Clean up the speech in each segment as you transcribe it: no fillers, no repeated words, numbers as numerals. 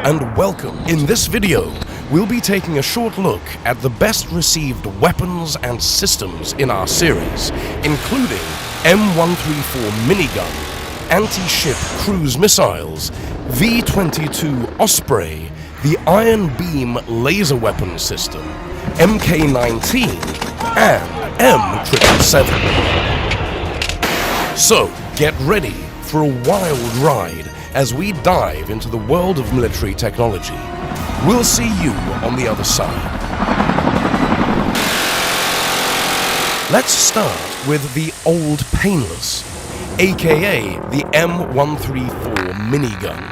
and welcome. In this video, we'll be taking a short look at the best received weapons and systems in our series, including M134 minigun, anti-ship cruise missiles, V-22 Osprey, the Iron Beam laser weapon system, MK-19, and M777. So, get ready for a wild ride as we dive into the world of military technology. We'll see you on the other side. Let's start with the Old Painless, aka the M134 minigun.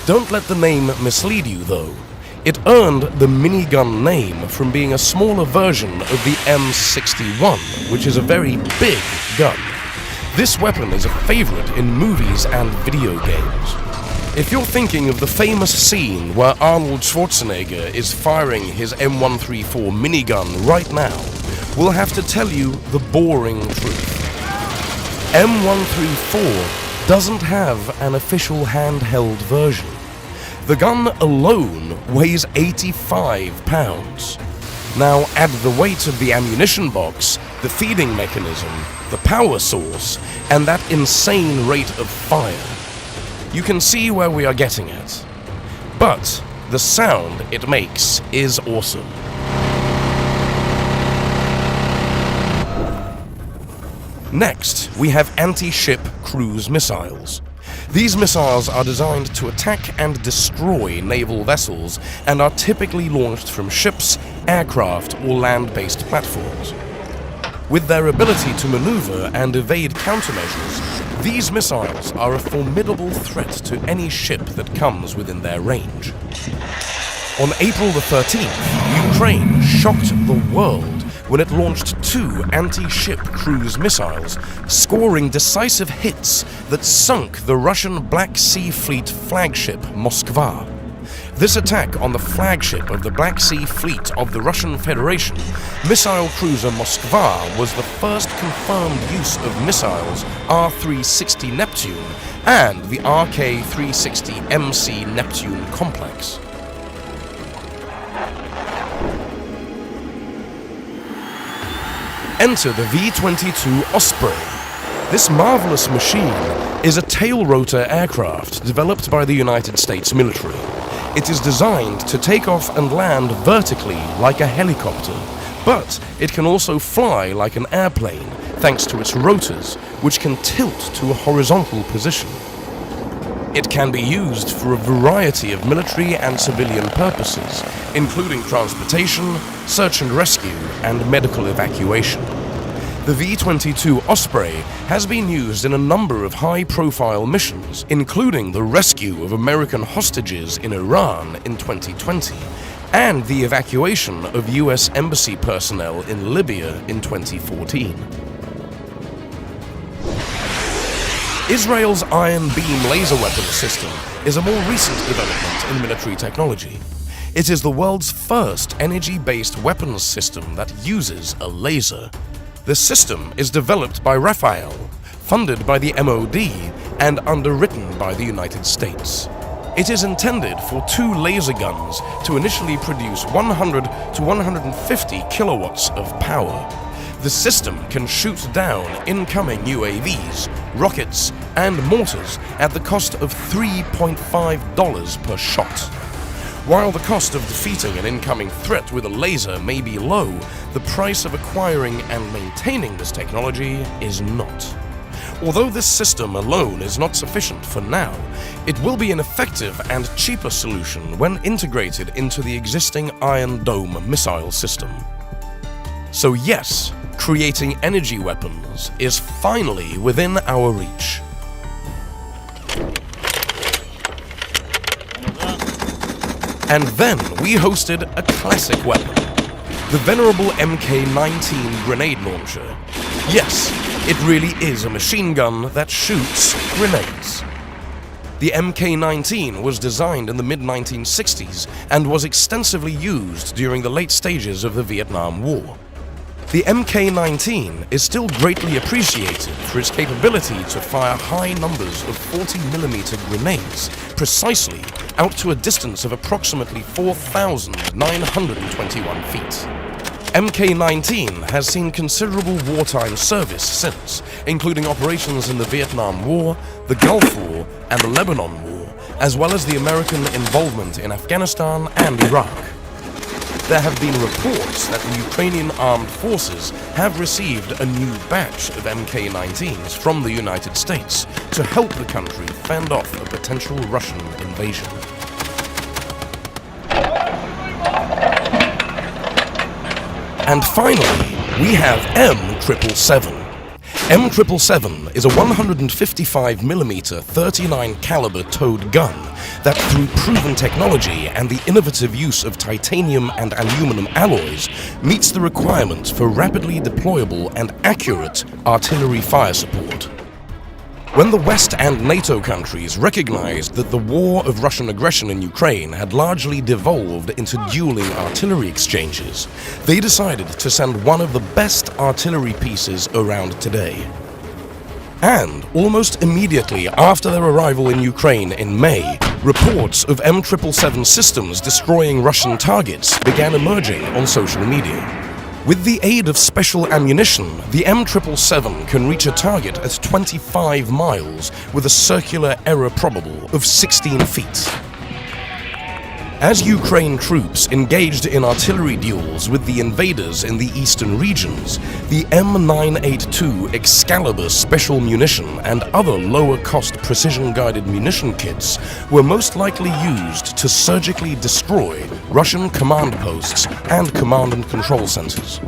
Don't let the name mislead you though. It earned the minigun name from being a smaller version of the M61, which is a very big gun. This weapon is a favorite in movies and video games. If you're thinking of the famous scene where Arnold Schwarzenegger is firing his M134 minigun right now, we'll have to tell you the boring truth. M134 doesn't have an official handheld version. The gun alone weighs 85 pounds. Now add the weight of the ammunition box, the feeding mechanism, the power source, and that insane rate of fire. You can see where we are getting at. But the sound it makes is awesome. Next, we have anti-ship cruise missiles. These missiles are designed to attack and destroy naval vessels and are typically launched from ships, aircraft, or land-based platforms. With their ability to maneuver and evade countermeasures, these missiles are a formidable threat to any ship that comes within their range. On April the 13th, Ukraine shocked the world when it launched 2 anti-ship cruise missiles, scoring decisive hits that sunk the Russian Black Sea Fleet flagship Moskva. This attack on the flagship of the Black Sea Fleet of the Russian Federation, missile cruiser Moskva, was the first confirmed use of missiles R-360 Neptune and the RK-360 MC Neptune complex. Enter the V-22 Osprey. This marvelous machine is a tail-rotor aircraft developed by the United States military. It is designed to take off and land vertically like a helicopter, but it can also fly like an airplane thanks to its rotors, which can tilt to a horizontal position. It can be used for a variety of military and civilian purposes, including transportation, search and rescue, and medical evacuation. The V-22 Osprey has been used in a number of high-profile missions, including the rescue of American hostages in Iran in 2020 and the evacuation of US embassy personnel in Libya in 2014. Israel's Iron Beam laser weapon system is a more recent development in military technology. It is the world's first energy-based weapons system that uses a laser. The system is developed by Rafael, funded by the MOD, and underwritten by the United States. It is intended for 2 laser guns to initially produce 100 to 150 kilowatts of power. The system can shoot down incoming UAVs, rockets, and mortars at the cost of $3.5 per shot. While the cost of defeating an incoming threat with a laser may be low, the price of acquiring and maintaining this technology is not. Although this system alone is not sufficient for now, it will be an effective and cheaper solution when integrated into the existing Iron Dome missile system. So yes, creating energy weapons is finally within our reach. And then we hosted a classic weapon, the venerable MK-19 grenade launcher. Yes, it really is a machine gun that shoots grenades. The MK-19 was designed in the mid-1960s and was extensively used during the late stages of the Vietnam War. The Mk19 is still greatly appreciated for its capability to fire high numbers of 40mm grenades precisely out to a distance of approximately 4,921 feet. Mk19 has seen considerable wartime service since, including operations in the Vietnam War, the Gulf War, and the Lebanon War, as well as the American involvement in Afghanistan and Iraq. There have been reports that the Ukrainian armed forces have received a new batch of Mk19s from the United States to help the country fend off a potential Russian invasion. And finally, we have M777. M777 is a 155mm 39 caliber towed gun that, through proven technology and the innovative use of titanium and aluminum alloys, meets the requirements for rapidly deployable and accurate artillery fire support. When the West and NATO countries recognized that the war of Russian aggression in Ukraine had largely devolved into dueling artillery exchanges, they decided to send one of the best artillery pieces around today. And almost immediately after their arrival in Ukraine in May, reports of M777 systems destroying Russian targets began emerging on social media. With the aid of special ammunition, the M777 can reach a target at 25 miles with a circular error probable of 16 feet. As Ukraine troops engaged in artillery duels with the invaders in the eastern regions, the M982 Excalibur special munition and other lower-cost precision-guided munition kits were most likely used to surgically destroy Russian command posts and command and control centers.